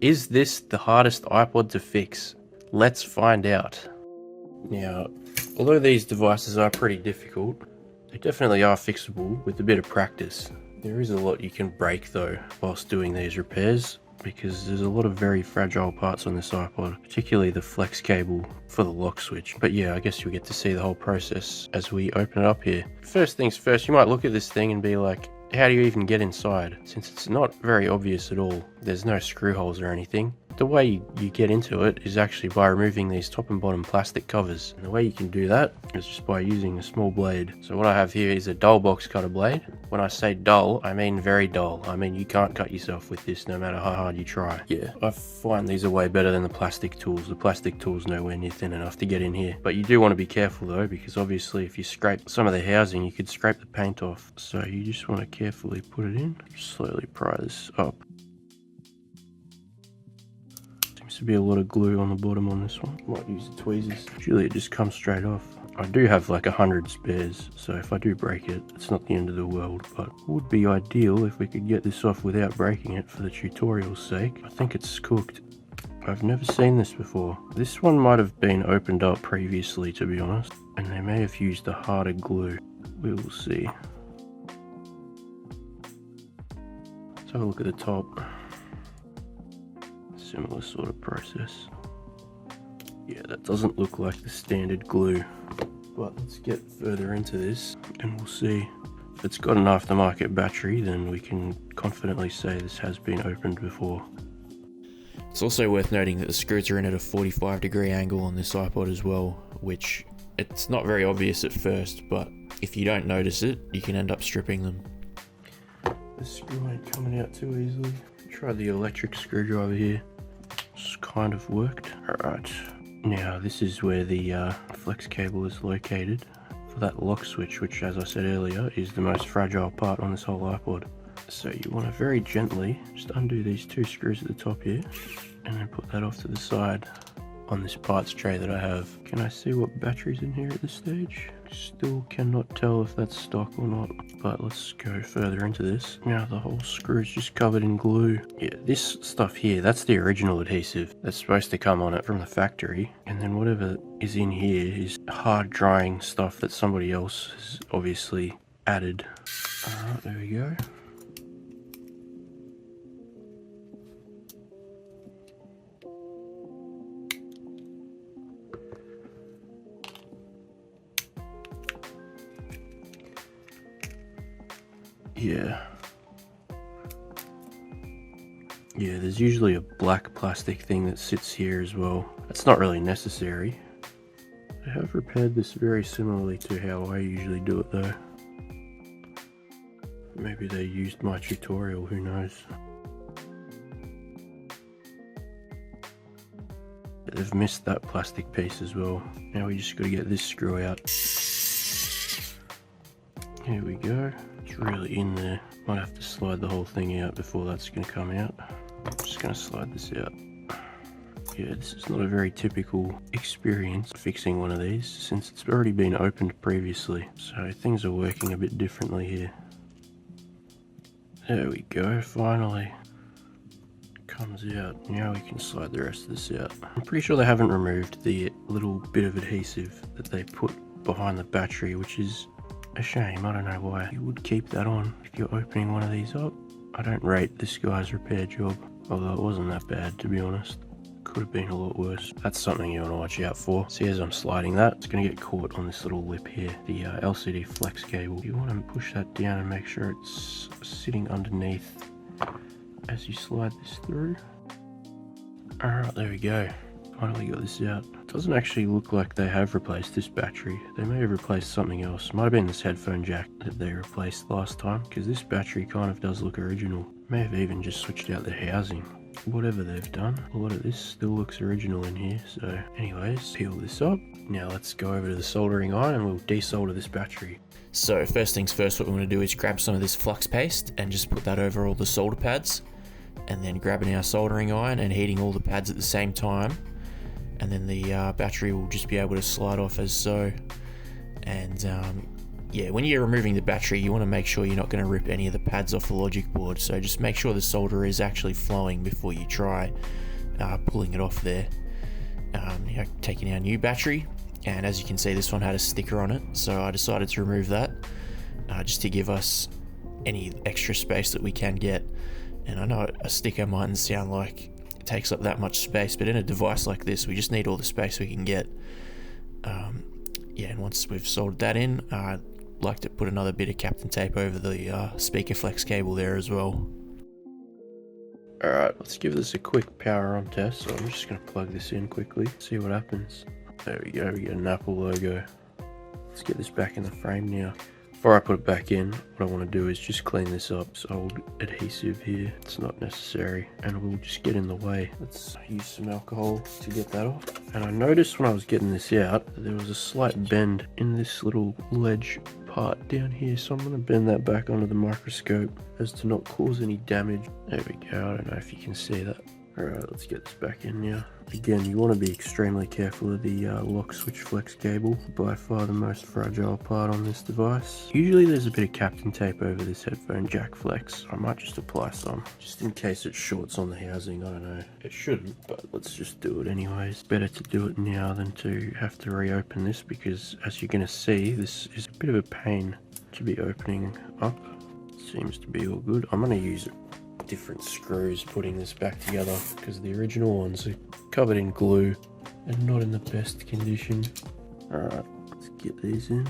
Is this the hardest iPod to fix? Let's find out. Now, although these devices are pretty difficult, they definitely are fixable with a bit of practice. There is a lot you can break though whilst doing these repairs, because there's a lot of very fragile parts on this iPod, particularly the flex cable for the lock switch. But yeah, I guess you'll get to see the whole process as we open it up here. First things first, you might look at this thing and be like, how do you even get inside? Since it's not very obvious at all, there's no screw holes or anything. The way you get into it is actually by removing these top and bottom plastic covers. And the way you can do that is just by using a small blade. So what I have here is a dull box cutter blade. When I say dull, I mean very dull. I mean you can't cut yourself with this no matter how hard you try. Yeah, I find these are way better than the plastic tools. The plastic tools nowhere near thin enough to get in here. But you do want to be careful though, because obviously if you scrape some of the housing, you could scrape the paint off. So you just want to carefully put it in. Slowly pry this up. To be a lot of glue on the bottom on this one. Might use the tweezers. Usually it just comes straight off. I do have like 100 spares, so if I do break it, it's not the end of the world, but it would be ideal if we could get this off without breaking it for the tutorial's sake. I think it's cooked. I've never seen this before. This one might have been opened up previously, to be honest, and they may have used a harder glue. We will see. Let's have a look at the top. Similar sort of process. Yeah, that doesn't look like the standard glue, but let's get further into this and we'll see. If it's got an aftermarket battery, then we can confidently say this has been opened before. It's also worth noting that the screws are in at a 45-degree angle on this iPod as well, which it's not very obvious at first, but if you don't notice it, you can end up stripping them. This screw ain't coming out too easily. Try the electric screwdriver here. It's kind of worked. Alright, now this is where the flex cable is located for that lock switch, which as I said earlier is the most fragile part on this whole iPod. So you want to very gently just undo these two screws at the top here and then put that off to the side on this parts tray that I have. Can I see what battery's in here at this stage? Still cannot tell if that's stock or not, but let's go further into this. Now the whole screw is just covered in glue. Yeah, this stuff here, that's the original adhesive that's supposed to come on it from the factory, and then whatever is in here is hard drying stuff that somebody else has obviously added. Alright, there we go. Yeah, there's usually a black plastic thing that sits here as well. That's not really necessary. I have repaired this very similarly to how I usually do it though. Maybe they used my tutorial, who knows. They've missed that plastic piece as well. Now we just got to get this screw out. Here we go. It's really in there. Might have to slide the whole thing out before that's going to come out. I'm just going to slide this out. Yeah, this is not a very typical experience fixing one of these, since it's already been opened previously. So things are working a bit differently here. There we go, finally. Comes out. Now we can slide the rest of this out. I'm pretty sure they haven't removed the little bit of adhesive that they put behind the battery, which is a shame. I don't know why you would keep that on if you're opening one of these up. I don't rate this guy's repair job, although it wasn't that bad, to be honest. Could have been a lot worse. That's something you want to watch out for. See, as I'm sliding that, it's going to get caught on this little lip here, the LCD flex cable. You want to push that down and make sure it's sitting underneath as you slide this through. Alright, there we go. Finally got this out. It doesn't actually look like they have replaced this battery. They may have replaced something else. Might have been this headphone jack that they replaced last time, because this battery kind of does look original. May have even just switched out the housing. Whatever they've done, a lot of this still looks original in here. So anyways, peel this up. Now let's go over to the soldering iron and we'll desolder this battery. So first things first, what we want to do is grab some of this flux paste and just put that over all the solder pads, and then grabbing our soldering iron and heating all the pads at the same time, and then the battery will just be able to slide off as so. And yeah, when you're removing the battery, you want to make sure you're not going to rip any of the pads off the logic board. So just make sure the solder is actually flowing before you try pulling it off there. Taking our new battery, and as you can see, this one had a sticker on it, so I decided to remove that just to give us any extra space that we can get. And I know a sticker mightn't sound like it takes up that much space, but in a device like this, we just need all the space we can get. And once we've soldered that in, I'd like to put another bit of Captain Tape over the speaker flex cable there as well. Alright, let's give this a quick power on test. So I'm just going to plug this in quickly, see what happens. There we go, we get an Apple logo. Let's get this back in the frame now. Before I put it back in, what I want to do is just clean this up. This old adhesive here, it's not necessary and will just get in the way. Let's use some alcohol to get that off. And I noticed when I was getting this out, there was a slight bend in this little ledge part down here, so I'm going to bend that back onto the microscope as to not cause any damage. There we go, I don't know if you can see that. Alright, let's get this back in now. Again, you want to be extremely careful of the lock switch flex cable, by far the most fragile part on this device. Usually there's a bit of Captain Tape over this headphone jack flex. I might just apply some, just in case it shorts on the housing, I don't know. It shouldn't, but let's just do it anyways. Better to do it now than to have to reopen this, because as you're going to see, this is a bit of a pain to be opening up. Seems to be all good. I'm going to use different screws putting this back together, because the original ones are covered in glue and not in the best condition. Alright, let's get these in.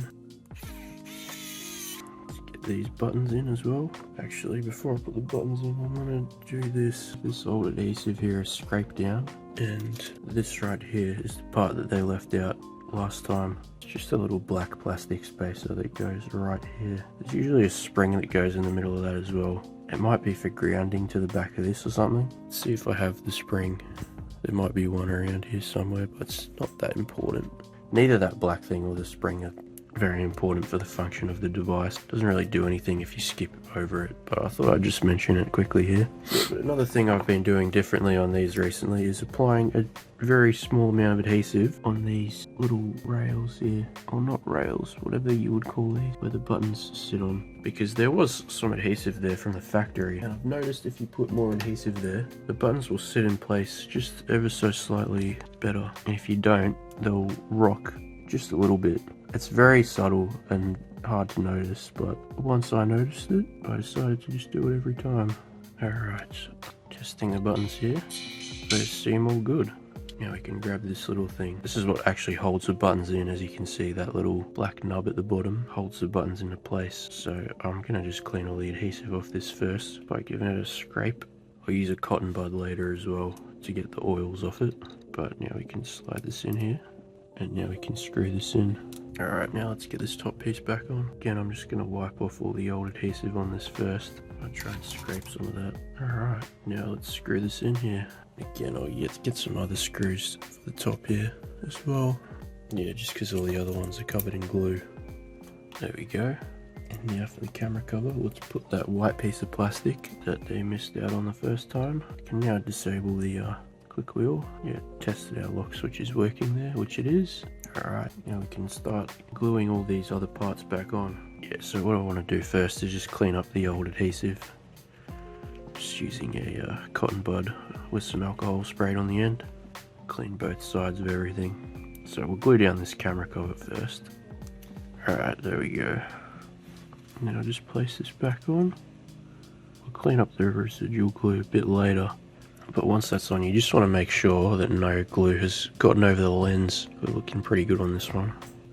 Let's get these buttons in as well. Actually, before I put the buttons in, I'm going to do this. This old adhesive here is scraped down, and this right here is the part that they left out last time. It's just a little black plastic spacer that goes right here. There's usually a spring that goes in the middle of that as well. It might be for grounding to the back of this or something. Let's see if I have the spring. There might be one around here somewhere, but it's not that important. Neither that black thing or the spring are very important for the function of the device. It doesn't really do anything if you skip over it, but I thought I'd just mention it quickly here. But another thing I've been doing differently on these recently is applying a very small amount of adhesive on these little rails here, or not rails, whatever you would call these, where the buttons sit on, because there was some adhesive there from the factory, and I've noticed if you put more adhesive there, the buttons will sit in place just ever so slightly better, and if you don't, they'll rock just a little bit. It's very subtle and hard to notice, but once I noticed it, I decided to just do it every time. Alright, testing the buttons here. They seem all good. Now we can grab this little thing. This is what actually holds the buttons in. As you can see, that little black nub at the bottom holds the buttons into place. So I'm going to just clean all the adhesive off this first by giving it a scrape. I'll use a cotton bud later as well to get the oils off it. But now we can slide this in here. And now we can screw this in. Alright, now let's get this top piece back on. Again, I'm just going to wipe off all the old adhesive on this first. I'll try and scrape some of that. Alright, now let's screw this in here. Again, I'll get some other screws for the top here as well. Yeah, just because all the other ones are covered in glue. There we go. And now for the camera cover, let's put that white piece of plastic that they missed out on the first time. I can now disable the click wheel. Yeah, tested our lock switch is working there, which it is. Alright, now we can start gluing all these other parts back on. Yeah, so what I want to do first is just clean up the old adhesive. Just using a cotton bud with some alcohol sprayed on the end. Clean both sides of everything. So we'll glue down this camera cover first. Alright, there we go. Now just place this back on. We'll clean up the residual glue a bit later. But once that's on, you just want to make sure that no glue has gotten over the lens. We're looking pretty good on this one.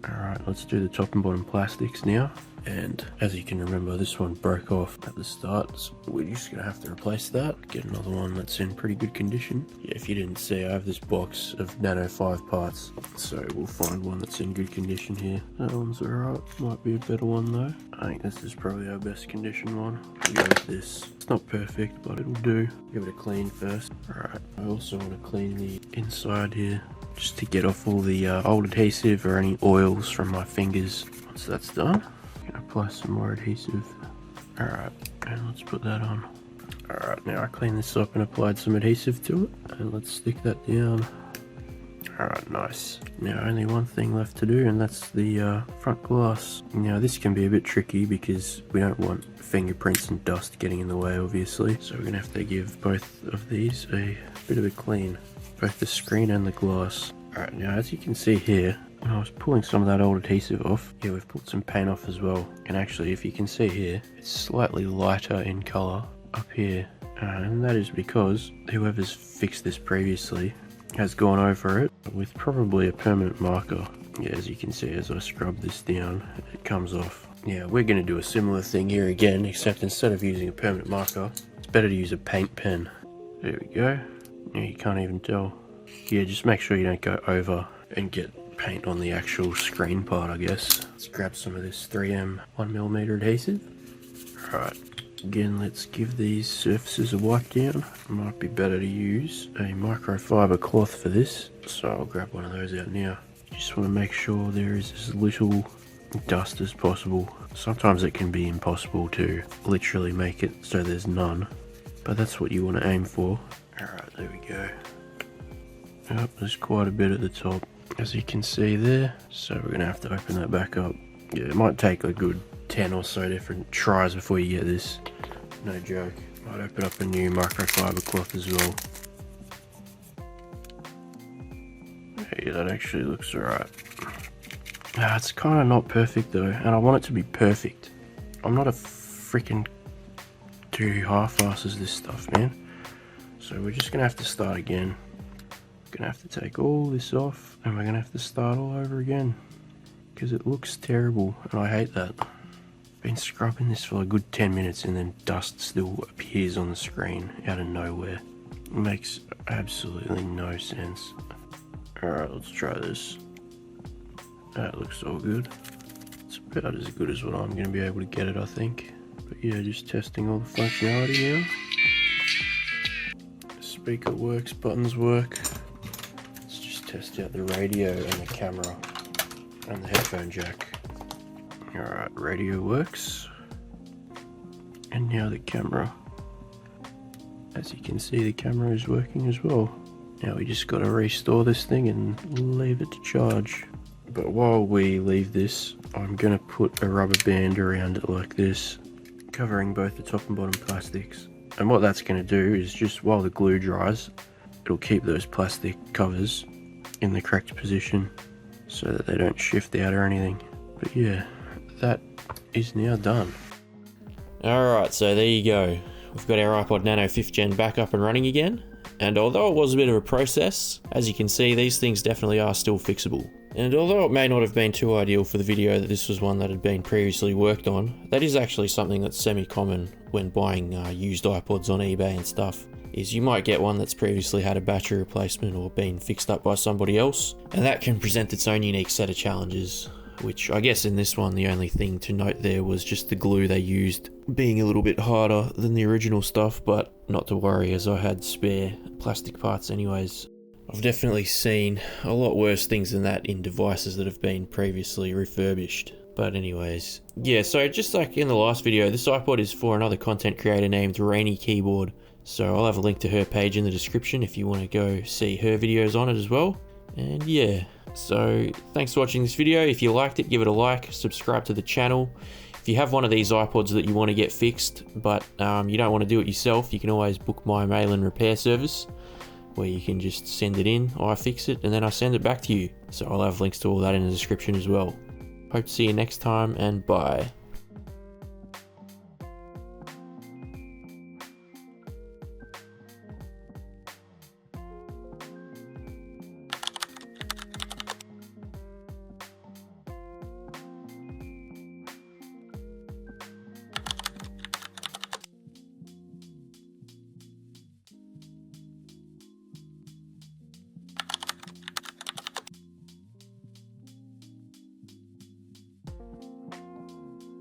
Alright, let's do the top and bottom plastics now. And as you can remember, this one broke off at the start, so we're just going to have to replace that. Get another one that's in pretty good condition. Yeah, if you didn't see, I have this box of Nano 5 parts, so we'll find one that's in good condition here. That one's alright, might be a better one though. I think this is probably our best condition one. We'll go with this. It's not perfect, but it'll do. Give it a clean first. Alright, I also want to clean the inside here, just to get off all the old adhesive or any oils from my fingers. Once that's done, gonna apply some more adhesive. Alright, and let's put that on. Alright, now I cleaned this up and applied some adhesive to it, and let's stick that down. Alright, nice. Now only one thing left to do, and that's the front glass. Now this can be a bit tricky because we don't want fingerprints and dust getting in the way, obviously. So we're going to have to give both of these a bit of a clean. Both the screen and the glass. Alright, now as you can see here, when I was pulling some of that old adhesive off, yeah, we've pulled some paint off as well. And actually, if you can see here, it's slightly lighter in colour up here. And that is because whoever's fixed this previously has gone over it with probably a permanent marker. Yeah, as you can see, as I scrub this down, it comes off. Yeah, we're going to do a similar thing here again, except instead of using a permanent marker, it's better to use a paint pen. There we go. Yeah, you can't even tell. Yeah, just make sure you don't go over and get paint on the actual screen part, I guess. Let's grab some of this 3M 1mm adhesive. Alright, again, let's give these surfaces a wipe down. Might be better to use a microfiber cloth for this, so I'll grab one of those out now. Just want to make sure there is as little dust as possible. Sometimes it can be impossible to literally make it so there's none, but that's what you want to aim for. Alright, there we go. Yep, there's quite a bit at the top, as you can see there, so we're going to have to open that back up. Yeah, it might take a good 10 or so different tries before you get this. No joke. Might open up a new microfiber cloth as well. Yeah, that actually looks alright. It's kind of not perfect though, and I want it to be perfect. I'm not a freaking do half-asses this stuff, man. So we're just gonna have to start again. Gonna have to take all this off, and we're gonna have to start all over again, because it looks terrible, and I hate that. Been scrubbing this for a good 10 minutes, and then dust still appears on the screen out of nowhere. It makes absolutely no sense. Alright, let's try this. That looks all good. It's about as good as what I'm going to be able to get it, I think. But yeah, just testing all the functionality now. Speaker works, buttons work. Let's just test out the radio and the camera and the headphone jack. Alright, radio works. And now the camera. As you can see, the camera is working as well. Now we just got to restore this thing and leave it to charge. But while we leave this, I'm going to put a rubber band around it like this, covering both the top and bottom plastics. And what that's going to do is, just while the glue dries, it'll keep those plastic covers in the correct position so that they don't shift out or anything. But yeah, that is now done. Alright, so there you go. We've got our iPod Nano 5th Gen back up and running again. And although it was a bit of a process, as you can see, these things definitely are still fixable. And although it may not have been too ideal for the video that this was one that had been previously worked on, that is actually something that's semi-common when buying used iPods on eBay and stuff, is you might get one that's previously had a battery replacement or been fixed up by somebody else, and that can present its own unique set of challenges. Which I guess in this one the only thing to note there was just the glue they used being a little bit harder than the original stuff, but not to worry as I had spare plastic parts anyways. I've definitely seen a lot worse things than that in devices that have been previously refurbished. But anyways, yeah, so just like in the last video, this iPod is for another content creator named Rainy Keyboard. So I'll have a link to her page in the description if you want to go see her videos on it as well. And yeah, so thanks for watching this video. If you liked it, give it a like, subscribe to the channel. If you have one of these iPods that you want to get fixed, but you don't want to do it yourself, you can always book my mail and repair service, where you can just send it in, I fix it, and then I send it back to you. So I'll have links to all that in the description as well. Hope to see you next time, and bye.